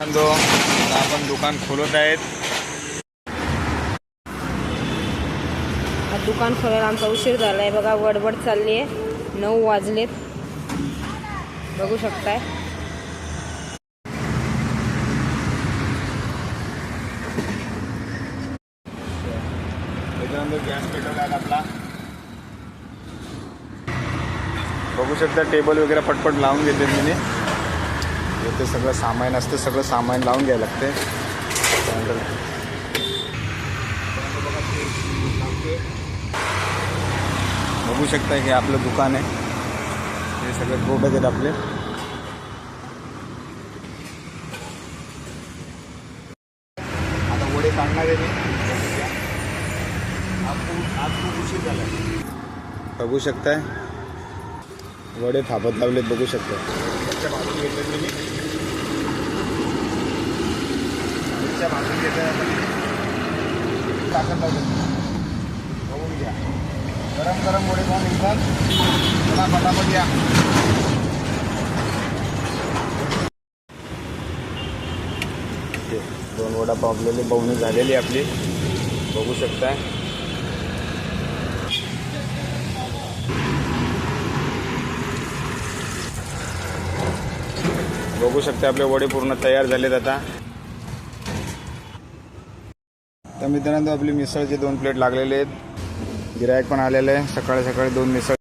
आपण दुकान खोलत आहेत. दुकान खोलायला आमचा उशीर झालाय बघा. वडवड चालली आहे. 9 वाजलेत बघू शकताय. गॅस पेटवला आहे आपला. बघू शकता टेबल वगैरे पटपट लावून घेते मी. इथे सगळं सामान असतं, सगळं सामान लावून घ्यायला लागते. त्यानंतर बघू शकता हे आपलं दुकान आहे. हे सगळे प्रोडक्ट आहेत आपले. आता वडे काढणार आहे मी. आज खूप उशीर झाला. बघू शकताय वडे थापत लावलेत. बघू शकता भाजून घेतलेत मी. मिरच्या भाजून घेतल्या टाकत लावले. बघून घ्या. गरम गरम वडे पाहून एकदम चला पटापट या. दोन वडा पावलेले बहुणी झालेली आपली. बघू शकताय. बघू शकता आपले वडे पूर्ण तयार झालेत. आता तर मित्रांनो आपली मिसळचे 2 प्लेट लागलेले आहेत. गिरायक पण आलेलं आहे. सकाळी 2 मिसळ